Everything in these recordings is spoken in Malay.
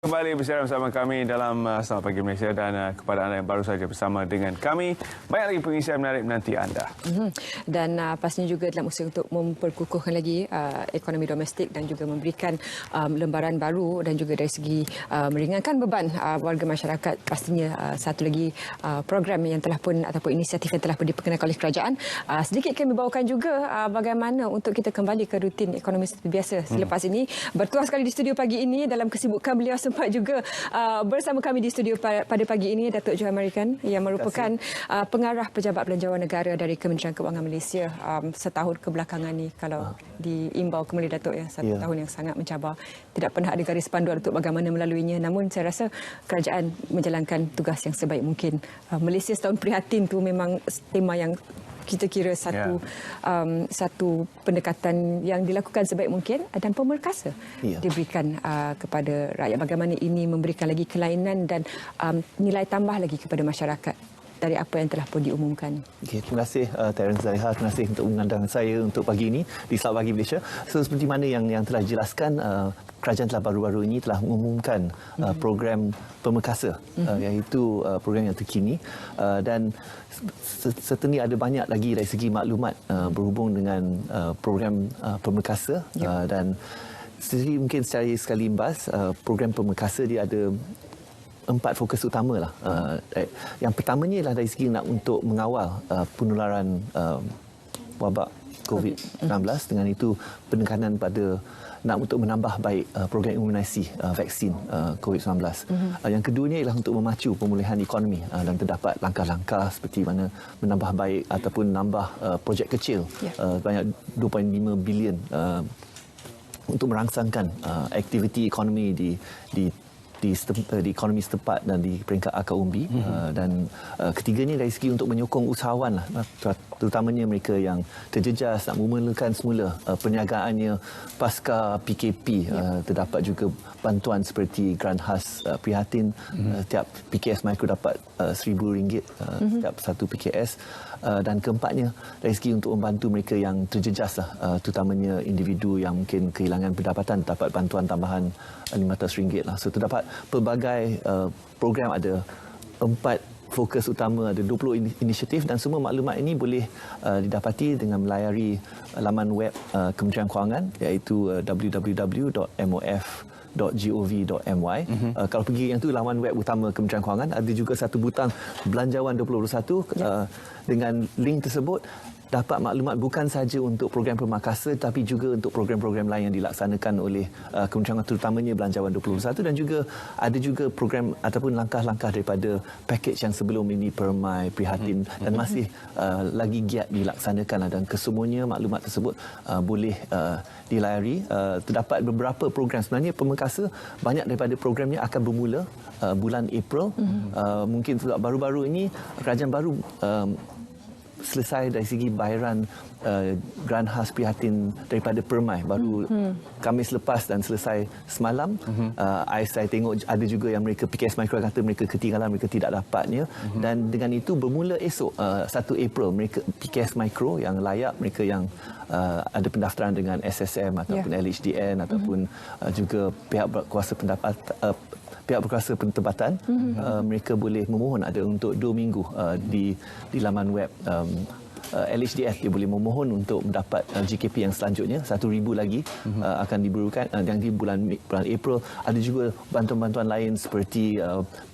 Kembali bersama kami dalam Selamat Pagi Malaysia dan kepada anda yang baru saja bersama dengan kami, banyak lagi pengisian menarik menanti anda. Dan pastinya juga dalam usaha untuk memperkukuhkan lagi ekonomi domestik dan juga memberikan lembaran baru dan juga dari segi meringankan beban warga masyarakat. Pastinya satu lagi program yang telah pun ataupun inisiatif yang telah pun diperkenalkan oleh kerajaan. Sedikit kami bawakan juga bagaimana untuk kita kembali ke rutin ekonomi seperti biasa selepas ini. Bertuah sekali di studio pagi ini dalam kesibukan beliau sempat juga bersama kami di studio pada pagi ini Datuk Johan Marikan yang merupakan pengarah pejabat belanjawan negara dari Kementerian Kewangan Malaysia setahun kebelakangan ni. Kalau diimbau kembali Datuk ya, satu tahun yang sangat mencabar, tidak pernah ada garis panduan untuk bagaimana melaluinya, namun saya rasa kerajaan menjalankan tugas yang sebaik mungkin. Malaysia setahun prihatin tu memang tema yang kita kira satu pendekatan yang dilakukan sebaik mungkin dan pemerkasa diberikan kepada rakyat. Bagaimana ini memberikan lagi kelainan dan nilai tambah lagi kepada masyarakat dari apa yang telah pun diumumkan. Okay, terima kasih Terence Zaliha, terima kasih untuk mengundang saya untuk pagi ini di Selamat Pagi Malaysia. So, seperti mana yang telah dijelaskan, kerajaan telah baru-baru ini telah mengumumkan program pemerkasa, iaitu program yang terkini, dan serta ni ada banyak lagi dari segi maklumat berhubung dengan program pemerkasa, dan mungkin sekali imbas, program pemerkasa dia ada 4 fokus utama lah. Yang pertamanya ialah dari segi nak untuk mengawal penularan wabak COVID-19, dengan itu penekanan pada nak untuk menambah baik program imunisasi vaksin COVID-19. Yang keduanya ialah untuk memacu pemulihan ekonomi, dan terdapat langkah-langkah seperti mana menambah baik ataupun menambah projek kecil banyak 2.5 bilion untuk merangsangkan aktiviti ekonomi di ekonomi setempat dan di peringkat akar umbi. Dan ketiganya dari segi untuk menyokong usahawan lah, terutamanya mereka yang terjejas, nak memulakan semula perniagaannya pasca PKP. Terdapat juga bantuan seperti grant khas prihatin, setiap PKS Mikro dapat RM1,000 setiap satu PKS. Dan keempatnya dari segi untuk membantu mereka yang terjejas lah, terutamanya individu yang mungkin kehilangan pendapatan, dapat bantuan tambahan RM500 lah. So terdapat pelbagai program, ada 4 fokus utama, ada 20 inisiatif, dan semua maklumat ini boleh didapati dengan melayari laman web Kementerian Kewangan, iaitu www.mof.gov.my. Kalau pergi yang tu laman web utama Kementerian Kewangan, ada juga satu butang Belanjawan 2021. Dengan link tersebut dapat maklumat bukan sahaja untuk program pemerkasa, tapi juga untuk program-program lain yang dilaksanakan oleh Kementerian, terutamanya Belanjawan 2021, dan juga ada juga program ataupun langkah-langkah daripada pakej yang sebelum ini, Permai, Prihatin, dan masih lagi giat dilaksanakan. Dan kesemuanya maklumat tersebut boleh dilayari. Terdapat beberapa program, sebenarnya pemerkasa banyak daripada programnya akan bermula bulan April. Mungkin baru-baru ini kerajaan baru selesai dari segi bayaran grant khas prihatin daripada Permai baru Khamis lepas dan selesai semalam. Saya tengok ada juga yang mereka PKS Mikro kata mereka ketinggalan, mereka tidak dapatnya. Dan dengan itu bermula esok 1 April, mereka PKS Mikro yang layak, mereka yang ada pendaftaran dengan SSM ataupun LHDN ataupun juga pihak berkuasa pentempatan, mereka boleh memohon ada untuk 2 minggu di laman web LHDF. Dia boleh memohon untuk mendapat GKP yang selanjutnya, 1,000 lagi akan diberikan yang di bulan April. Ada juga bantuan-bantuan lain seperti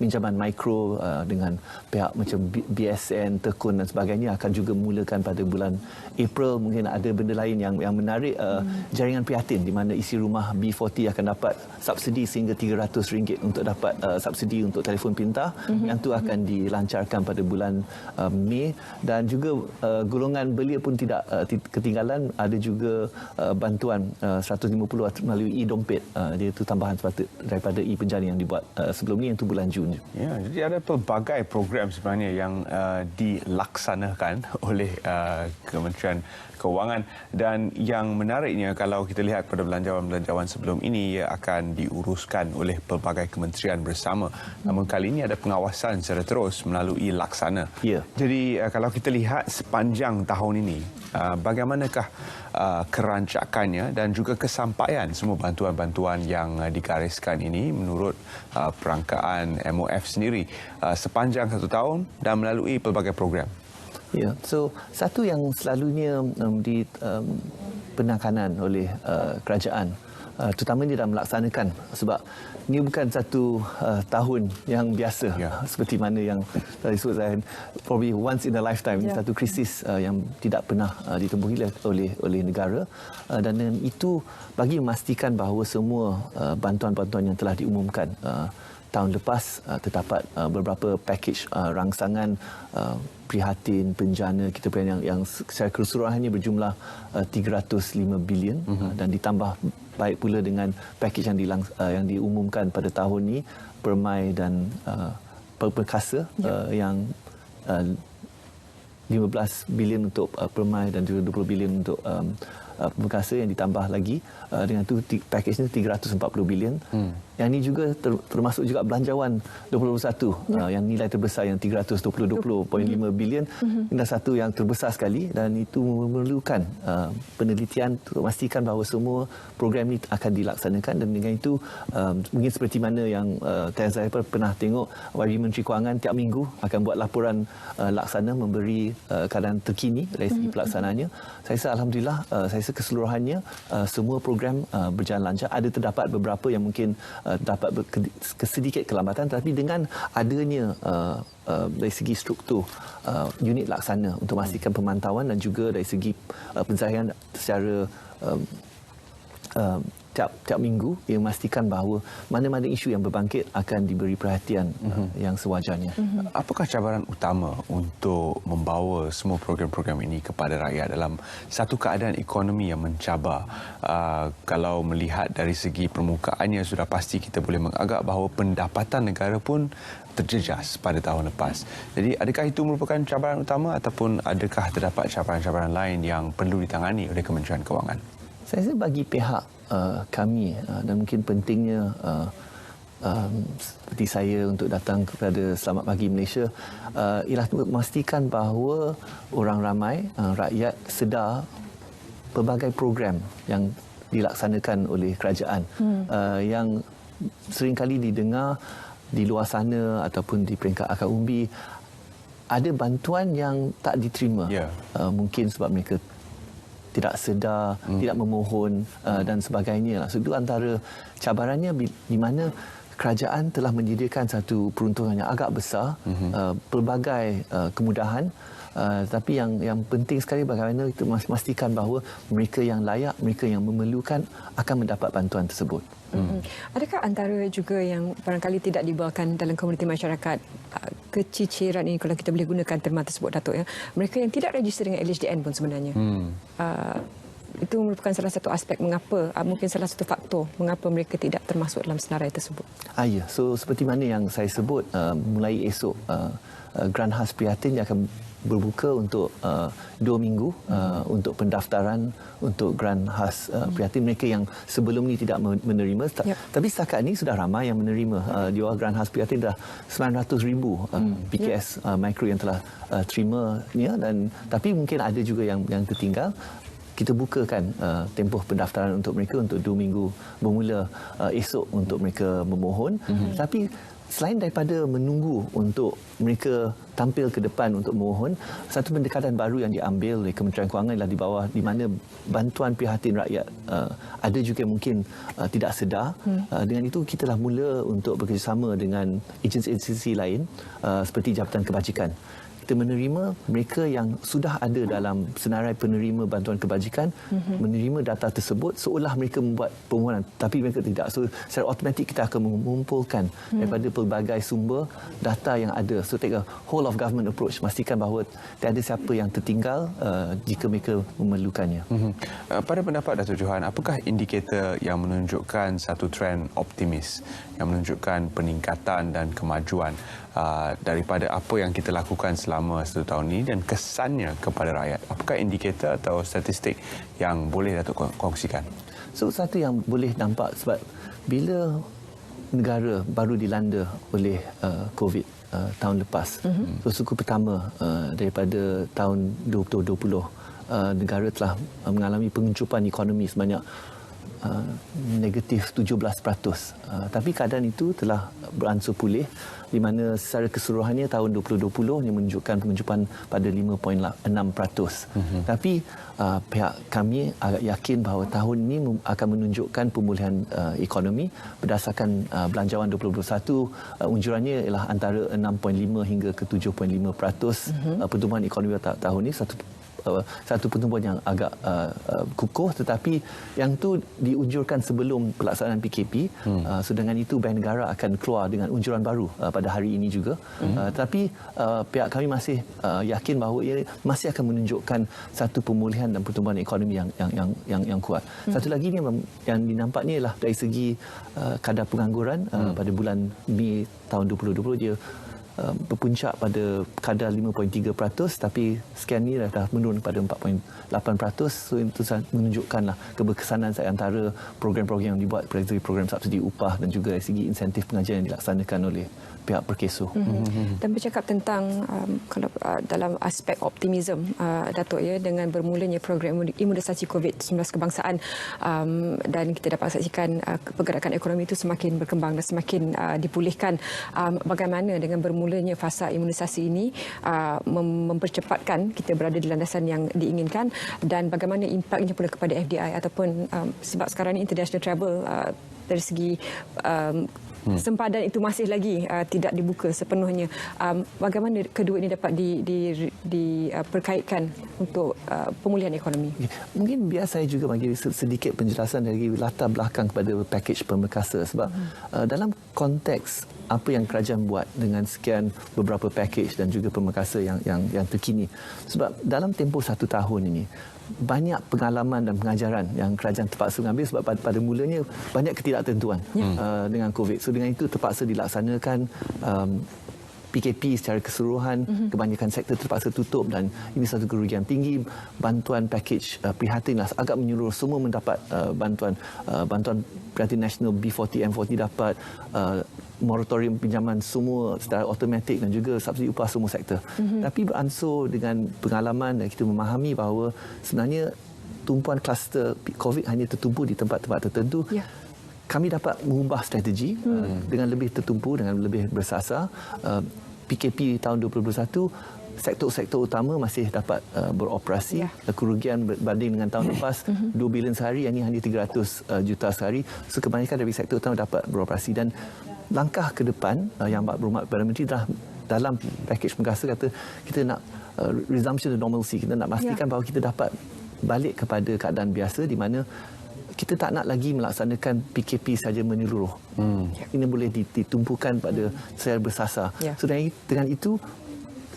pinjaman mikro dengan pihak macam BSN, Tekun dan sebagainya akan juga mulakan pada bulan April. Mungkin ada benda lain yang menarik, jaringan prihatin di mana isi rumah B40 akan dapat subsidi sehingga RM300 untuk dapat subsidi untuk telefon pintar. Yang itu akan dilancarkan pada bulan Mei. Dan juga golongan belia pun tidak ketinggalan, ada juga bantuan 150 melalui e-dompet. Dia itu tambahan daripada e-penjara yang dibuat sebelum ni, yang itu bulan Jun. Ya, jadi ada pelbagai program sebenarnya yang dilaksanakan oleh Kementerian Kewangan, dan yang menariknya kalau kita lihat pada belanjawan-belanjawan sebelum ini, ia akan diuruskan oleh pelbagai kementerian bersama. Namun kali ini ada pengawasan secara terus melalui laksana. Jadi kalau kita lihat sepanjang sepanjang tahun ini, bagaimanakah kerancakannya dan juga kesampaian semua bantuan-bantuan yang digariskan ini menurut perangkaan MOF sendiri sepanjang 1 tahun dan melalui pelbagai program? Ya, so satu yang selalunya di penekanan oleh kerajaan, terutamanya dalam melaksanakan, sebab ini bukan satu tahun yang biasa, seperti mana yang disebut saya, probably once in a lifetime, satu krisis yang tidak pernah ditempuhi oleh negara, dan itu bagi memastikan bahawa semua bantuan-bantuan yang telah diumumkan tahun lepas terdapat beberapa package rangsangan prihatin bencana kita yang secara keseluruhannya berjumlah 305 bilion dan ditambah baik pula dengan package yang diumumkan pada tahun ini, permai dan perkasa yang 15 bilion untuk permai dan juga 20 bilion untuk perkasa yang ditambah lagi dengan itu package ini 340 bilion. Yang ini juga termasuk juga belanjawan 2021 yang nilai terbesar yang 320.5 bilion. Ini satu yang terbesar sekali dan itu memerlukan penelitian untuk memastikan bahawa semua program ini akan dilaksanakan, dan dengan itu mungkin seperti mana yang saya pernah tengok YB Menteri Kewangan tiap minggu akan buat laporan laksana memberi keadaan terkini dari segi pelaksanaannya. Saya rasa alhamdulillah, saya rasa keseluruhannya semua program berjalan lancar. Ada terdapat beberapa yang mungkin dapat sedikit kelambatan, tapi dengan adanya dari segi struktur unit laksana untuk memastikan pemantauan dan juga dari segi penzahiran secara tiap minggu, yang memastikan bahawa mana-mana isu yang berbangkit akan diberi perhatian yang sewajarnya. Apakah cabaran utama untuk membawa semua program-program ini kepada rakyat dalam satu keadaan ekonomi yang mencabar? Kalau melihat dari segi permukaannya, sudah pasti kita boleh mengagak bahawa pendapatan negara pun terjejas pada tahun lepas. Jadi adakah itu merupakan cabaran utama ataupun adakah terdapat cabaran-cabaran lain yang perlu ditangani oleh Kementerian Kewangan? Saya rasa bagi pihak kami dan mungkin pentingnya seperti saya untuk datang kepada Selamat Pagi Malaysia ialah untuk memastikan bahawa orang ramai, rakyat sedar pelbagai program yang dilaksanakan oleh kerajaan yang seringkali didengar di luar sana ataupun di peringkat akar umbi ada bantuan yang tak diterima. Mungkin sebab mereka tidak sedar, tidak memohon dan sebagainya. So, itu antara cabarannya di mana kerajaan telah menyediakan satu peruntukan yang agak besar, pelbagai kemudahan, tapi yang penting sekali bagaimana kita memastikan bahawa mereka yang layak, mereka yang memerlukan akan mendapat bantuan tersebut. Adakah antara juga yang barangkali tidak dibawakan dalam komuniti masyarakat keciciran ini, kalau kita boleh gunakan terma tersebut, Datuk, ya, mereka yang tidak register dengan LHDN pun sebenarnya? Itu merupakan salah satu aspek mengapa, mungkin salah satu faktor mengapa mereka tidak termasuk dalam senarai tersebut. Ya, so seperti mana yang saya sebut, mulai esok Grant khas prihatin akan berbuka untuk 2 minggu untuk pendaftaran untuk grant khas prihatin mereka yang sebelum ini tidak menerima. Tapi setakat ini sudah ramai yang menerima. Di bawah grant khas prihatin dah 900,000 PKS mikro yang telah terimanya, dan tapi mungkin ada juga yang tertinggal. Kita bukakan tempoh pendaftaran untuk mereka untuk 2 minggu bermula esok untuk mereka memohon. Tapi selain daripada menunggu untuk mereka tampil ke depan untuk memohon, satu pendekatan baru yang diambil oleh Kementerian Kewangan ialah di bawah, di mana bantuan prihatin rakyat ada juga mungkin tidak sedar. Dengan itu kita telah mula untuk bekerjasama dengan agensi-agensi lain seperti Jabatan Kebajikan. Kita menerima mereka yang sudah ada dalam senarai penerima bantuan kebajikan, menerima data tersebut seolah mereka membuat permohonan, tapi mereka tidak. So secara automatik kita akan mengumpulkan daripada pelbagai sumber data yang ada. So take a whole of government approach, pastikan bahawa tiada siapa yang tertinggal jika mereka memerlukannya. Pada pendapat Datuk Johan, apakah indikator yang menunjukkan satu trend optimis, yang menunjukkan peningkatan dan kemajuan daripada apa yang kita lakukan selama 1 tahun ini dan kesannya kepada rakyat? Apakah indikator atau statistik yang boleh Datuk kongsikan? So satu yang boleh nampak, sebab bila negara baru dilanda oleh COVID tahun lepas. So, suku pertama daripada tahun 2020, negara telah mengalami pengencupan ekonomi sebanyak negatif 17%. Tapi keadaan itu telah beransur pulih, di mana secara keseluruhannya tahun 2020 ini menunjukkan pengencupan pada 5.6%. Tapi pihak kami agak yakin bahawa tahun ini akan menunjukkan pemulihan ekonomi berdasarkan belanjawan 2021. Unjurannya ialah antara 6.5 hingga ke 7.5%. Pertumbuhan ekonomi tahun ini satu pertumbuhan yang agak kukuh, tetapi yang tu diunjurkan sebelum pelaksanaan PKP. Sedangkan itu Bank Negara akan keluar dengan unjuran baru pada hari ini juga. Tetapi pihak kami masih yakin bahawa ia masih akan menunjukkan satu pemulihan dan pertumbuhan ekonomi yang kuat. Satu lagi ni yang dinampaknya ialah dari segi kadar pengangguran pada bulan Mei tahun 2020 dia berpuncak pada kadar 5.3%, tapi sekian ni dah menurun pada 4.8%. So itu menunjukkanlah keberkesanan antara program-program yang dibuat dari segi program subsidi upah dan juga dari segi insentif pengajian yang dilaksanakan oleh pihak Perkeso. Dan bercakap tentang kalau dalam aspek optimism, Datuk, ya, dengan bermulanya program imunisasi COVID-19 kebangsaan, dan kita dapat saksikan pergerakan ekonomi itu semakin berkembang dan semakin dipulihkan. Bagaimana dengan bermulanya fasa imunisasi ini mempercepatkan kita berada di landasan yang diinginkan, dan bagaimana impaknya pula kepada FDI ataupun sebab sekarang ini international travel dari segi sempadan itu masih lagi tidak dibuka sepenuhnya. Bagaimana kedua ini dapat diperkaitkan untuk pemulihan ekonomi? Mungkin biar saya juga bagi sedikit penjelasan dari latar belakang kepada pakej Pemberkasa, sebab dalam konteks apa yang kerajaan buat dengan sekian beberapa pakej dan juga Pemberkasa yang terkini, sebab dalam tempoh 1 tahun ini banyak pengalaman dan pengajaran yang kerajaan terpaksa mengambil, sebab pada mulanya banyak ketidaktentuan dengan COVID. So dengan itu terpaksa dilaksanakan PKP secara keseluruhan. Kebanyakan sektor terpaksa tutup dan ini satu kerugian tinggi. Bantuan pakej prihatin agak menyeluruh, semua mendapat bantuan prihatin nasional B40, M40 dapat, moratorium pinjaman semua secara automatik dan juga subsidi upah semua sektor. Tapi beransur dengan pengalaman dan kita memahami bahawa sebenarnya tumpuan kluster COVID hanya tertumpu di tempat-tempat tertentu. Kami dapat mengubah strategi dengan lebih tertumpu, dengan lebih bersasar. PKP tahun 2021, sektor-sektor utama masih dapat beroperasi. Kerugian berbanding dengan tahun lepas 2 bilion sehari, yang ini hanya 300 juta sehari. So kebanyakan dari sektor utama dapat beroperasi, dan langkah ke depan yang berhormat Perdana Menteri dah dalam pakej Pemberkasa kata kita nak resumption of normalcy. Kita nak pastikan bahawa kita dapat balik kepada keadaan biasa, di mana kita tak nak lagi melaksanakan PKP saja menyeluruh. Ini boleh ditumpukan pada secara bersasar. So dengan itu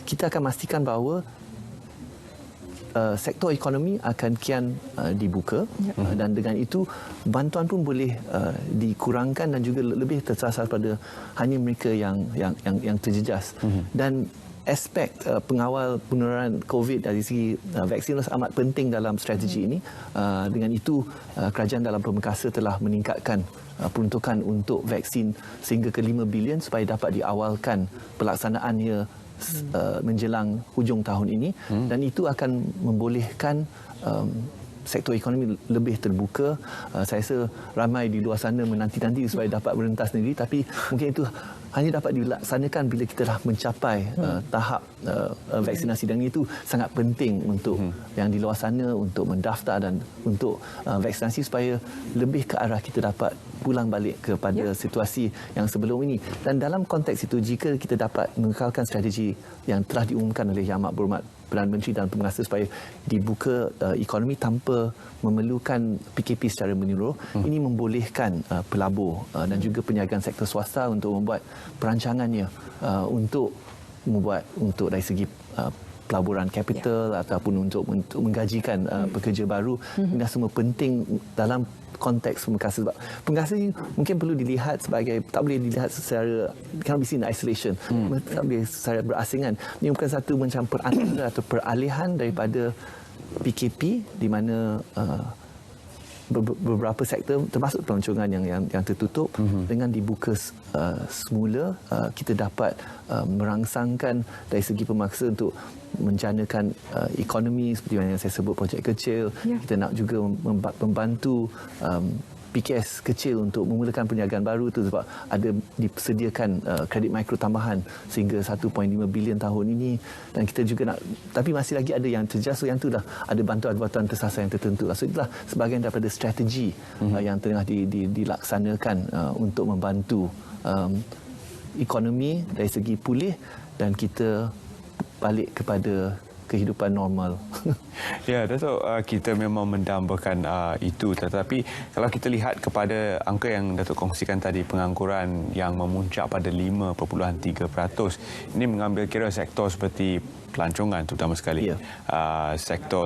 kita akan pastikan bahawa sektor ekonomi akan kian dibuka, dan dengan itu bantuan pun boleh dikurangkan dan juga lebih tersasar pada hanya mereka yang terjejas. Dan aspek pengawal penularan COVID dari segi vaksin amat penting dalam strategi ini. Dengan itu kerajaan dalam Pemberkasa telah meningkatkan peruntukan untuk vaksin sehingga ke 5 bilion supaya dapat diawalkan pelaksanaannya menjelang hujung tahun ini, dan itu akan membolehkan sektor ekonomi lebih terbuka. Saya rasa ramai di luar sana menanti-nanti supaya dapat berentas sendiri, tapi mungkin itu hanya dapat dilaksanakan bila kita dah mencapai tahap vaksinasi, dan itu sangat penting untuk yang di luar sana untuk mendaftar dan untuk vaksinasi supaya lebih ke arah kita dapat pulang balik kepada situasi yang sebelum ini. Dan dalam konteks itu, jika kita dapat mengekalkan strategi yang telah diumumkan oleh Yang Amat Berhormat Perdana Menteri dan Pemberkasa supaya dibuka ekonomi tanpa memerlukan PKP secara menyeluruh, ini membolehkan pelabur dan juga penjagaan sektor swasta untuk membuat perancangannya untuk dari segi pelaburan kapital ataupun untuk menggajikan pekerja baru. Ini semua penting dalam konteks Pemberkasa, sebab Pemberkasa ini mungkin perlu dilihat sebagai, tak boleh dilihat secara, cannot be seen in isolation, tak boleh secara berasingan. Ini bukan satu macam peralihan atau peralihan daripada PKP di mana beberapa sektor termasuk pelancongan yang tertutup dengan dibuka semula, kita dapat merangsangkan dari segi pemaksa untuk menjanakan ekonomi seperti mana yang saya sebut, projek kecil. Kita nak juga membantu PKS kecil untuk memulakan perniagaan baru itu sebab ada disediakan kredit mikro tambahan sehingga 1.5 bilion tahun ini, dan kita juga nak, tapi masih lagi ada yang terjejas, so yang tu dah ada bantuan-bantuan tersasar yang tertentu. So itulah sebahagian daripada strategi yang tengah dilaksanakan untuk membantu ekonomi dari segi pulih dan kita balik kepada kehidupan normal. Ya, Datuk, kita memang mendambakan itu, tetapi kalau kita lihat kepada angka yang Datuk kongsikan tadi, pengangguran yang memuncak pada 5.3%, ini mengambil kira sektor seperti pelancongan terutama sekali, sektor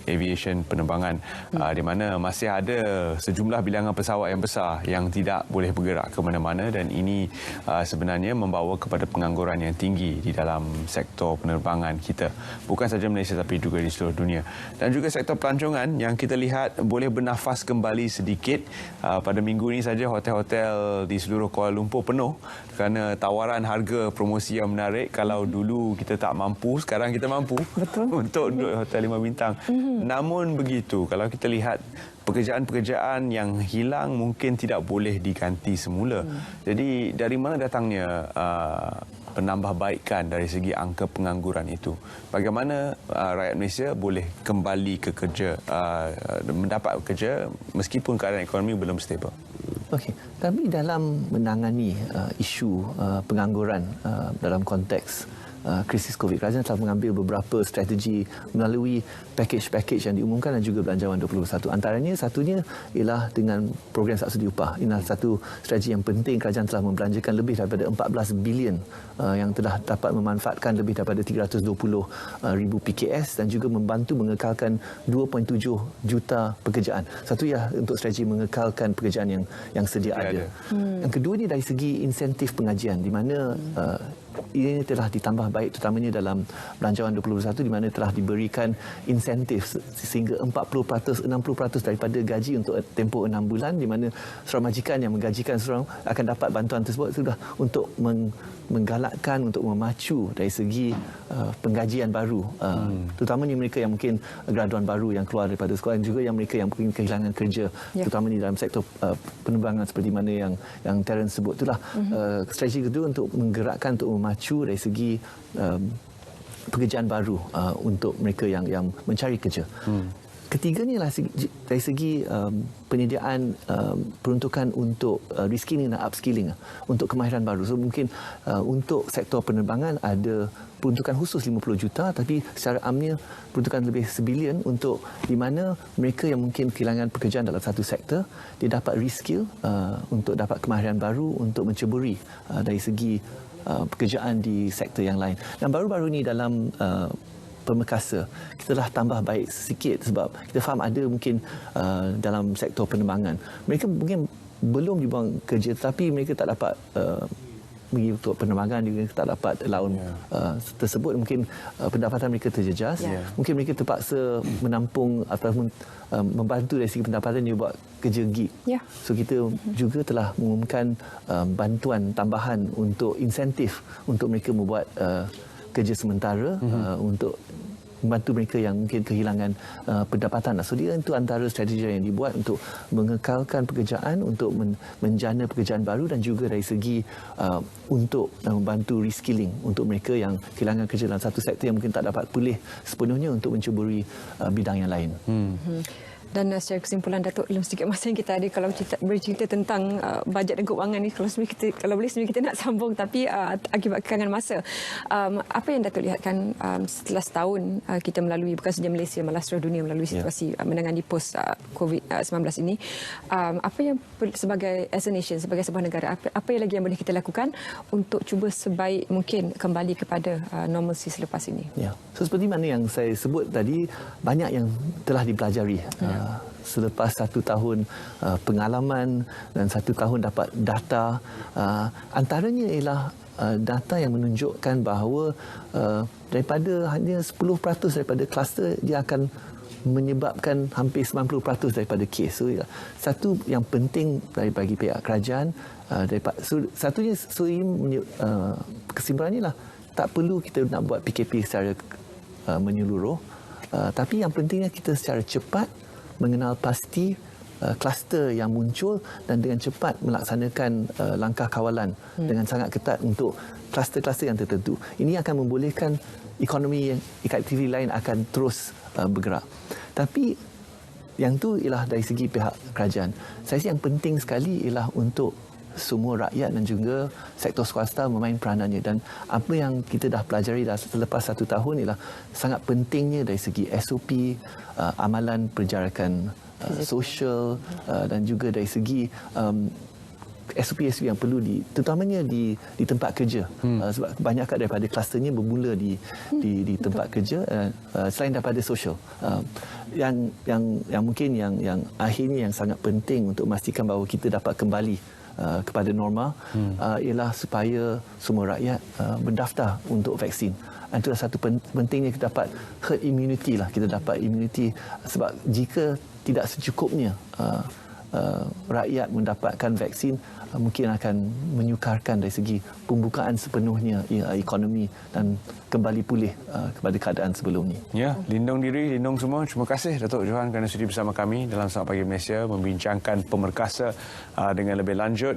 aviation, penerbangan, di mana masih ada sejumlah bilangan pesawat yang besar yang tidak boleh bergerak ke mana-mana, dan ini sebenarnya membawa kepada pengangguran yang tinggi di dalam sektor penerbangan kita, bukan saja Malaysia tapi juga di seluruh dunia. Dan juga sektor pelancongan yang kita lihat boleh bernafas kembali sedikit. Pada minggu ini saja hotel-hotel di seluruh Kuala Lumpur penuh kerana tawaran harga promosi yang menarik. Kalau dulu kita tak mampu, sekarang kita mampu. Betul. Untuk duduk hotel 5 bintang. Namun begitu, kalau kita lihat pekerjaan-pekerjaan yang hilang mungkin tidak boleh diganti semula. Jadi dari mana datangnya penambahbaikan dari segi angka pengangguran itu? Bagaimana rakyat Malaysia boleh kembali ke kerja, mendapat kerja meskipun keadaan ekonomi belum stabil? Okey, tapi dalam menangani isu pengangguran dalam konteks krisis COVID, kerajaan telah mengambil beberapa strategi melalui package-package yang diumumkan dan juga Belanjawan 2021. Antaranya satunya ialah dengan program subsidi upah. Ini adalah satu strategi yang penting. Kerajaan telah membelanjakan lebih daripada 14 bilion yang telah dapat memanfaatkan lebih daripada 320,000 PKS dan juga membantu mengekalkan 2.7 juta pekerjaan. Satu ya untuk strategi mengekalkan pekerjaan yang sedia ada. Yang kedua ni dari segi insentif pengajian, di mana ini telah ditambah baik terutamanya dalam Belanjawan 2021, di mana telah diberikan insentif sehingga 40%, 60% daripada gaji untuk tempoh 6 bulan, di mana seorang majikan yang menggajikan seorang akan dapat bantuan tersebut sudah untuk menggalakkan, untuk memacu dari segi penggajian baru, terutamanya mereka yang mungkin graduan baru yang keluar daripada sekolah, dan juga yang mereka yang mungkin kehilangan kerja, terutamanya dalam sektor penerbangan seperti mana yang Terence sebut. Itulah strategi kedua untuk menggerakkan, untuk memacu dari segi pekerjaan baru untuk mereka yang mencari kerja. Ketiganya adalah dari segi penyediaan peruntukan untuk reskilling dan upskilling untuk kemahiran baru. So mungkin untuk sektor penerbangan ada peruntukan khusus 50 juta, tapi secara amnya peruntukan lebih sebilion untuk di mana mereka yang mungkin kehilangan pekerjaan dalam satu sektor, dia dapat reskill untuk dapat kemahiran baru untuk menceburi dari segi pekerjaan di sektor yang lain. Dan baru-baru ini dalam Permekasa, kita dah tambah baik sikit sebab kita faham ada mungkin dalam sektor penerbangan mereka mungkin belum dibuang kerja, tapi mereka tak dapat pergi untuk penerbangan, juga tak dapat allowance tersebut. Mungkin pendapatan mereka terjejas. Mungkin mereka terpaksa menampung ataupun membantu dari segi pendapatan dia buat kerja gig. So kita juga telah mengumumkan bantuan tambahan untuk insentif untuk mereka membuat kerja sementara untuk membantu mereka yang mungkin kehilangan pendapatan. So dia itu antara strategi yang dibuat untuk mengekalkan pekerjaan, untuk menjana pekerjaan baru, dan juga dari segi untuk membantu reskilling untuk mereka yang kehilangan kerja dalam satu sektor yang mungkin tak dapat pulih sepenuhnya untuk mencuburi bidang yang lain. Dan secara kesimpulan, Datuk, dalam sedikit masa yang kita ada, kalau bercerita tentang bajet dan keuangan ni, kalau boleh sebenarnya kita nak sambung, tapi akibat kekangan masa, apa yang Datuk lihatkan setelah setahun kita melalui, bukan sahaja Malaysia, malah seluruh dunia melalui situasi menangani post COVID-19 ini, apa yang sebagai as a nation, sebagai sebuah negara, apa yang lagi yang boleh kita lakukan untuk cuba sebaik mungkin kembali kepada normalsi selepas ini? So seperti mana yang saya sebut tadi, banyak yang telah dipelajari selepas 1 tahun pengalaman dan 1 tahun dapat data. Antaranya ialah data yang menunjukkan bahawa daripada hanya 10% daripada kluster dia akan menyebabkan hampir 90% daripada kes. So, satu yang penting bagi pihak kerajaan, satunya kesimpulannya lah, tak perlu kita nak buat PKP secara menyeluruh, tapi yang pentingnya kita secara cepat mengenal pasti kluster yang muncul dan dengan cepat melaksanakan langkah kawalan dengan sangat ketat untuk kluster-kluster yang tertentu. Ini akan membolehkan ekonomi aktiviti lain akan terus bergerak. Tapi yang tu ialah dari segi pihak kerajaan. Saya rasa yang penting sekali ialah untuk semua rakyat dan juga sektor swasta memain peranannya, dan apa yang kita dah pelajari selepas 1 tahun ialah sangat pentingnya dari segi SOP, amalan perjarakan sosial, dan juga dari segi SOP yang perlu terutamanya di tempat kerja, sebab kebanyakan daripada klusternya bermula di tempat kerja, selain daripada sosial. Yang mungkin yang akhirnya yang sangat penting untuk memastikan bahawa kita dapat kembali kepada normal ialah supaya semua rakyat berdaftar untuk vaksin. Itu satu pentingnya kita dapat herd immunity lah, kita dapat immunity, sebab jika tidak secukupnya rakyat mendapatkan vaksin, mungkin akan menyukarkan dari segi pembukaan sepenuhnya ekonomi dan kembali pulih kepada keadaan sebelum ni. Ya, lindung diri, lindung semua. Terima kasih Datuk Johan kerana sudi bersama kami dalam Selamat Pagi Malaysia membincangkan pemerkasa dengan lebih lanjut.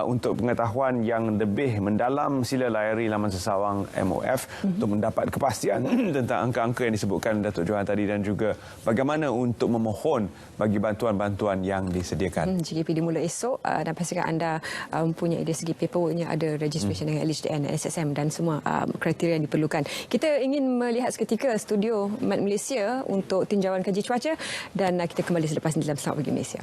Untuk pengetahuan yang lebih mendalam, sila layari laman sesawang MOF untuk mendapat kepastian tentang angka-angka yang disebutkan Datuk Johan tadi dan juga bagaimana untuk memohon bagi bantuan-bantuan yang disediakan. GKP dimula esok dan pastikan anda mempunyai dari segi paperworknya, ada registration dengan LHDN, SSM dan semua kriteria yang diperlukan. Kita ingin melihat seketika studio Mat Malaysia untuk tinjauan kaji cuaca dan kita kembali selepas ini dalam Selamat Pagi Malaysia.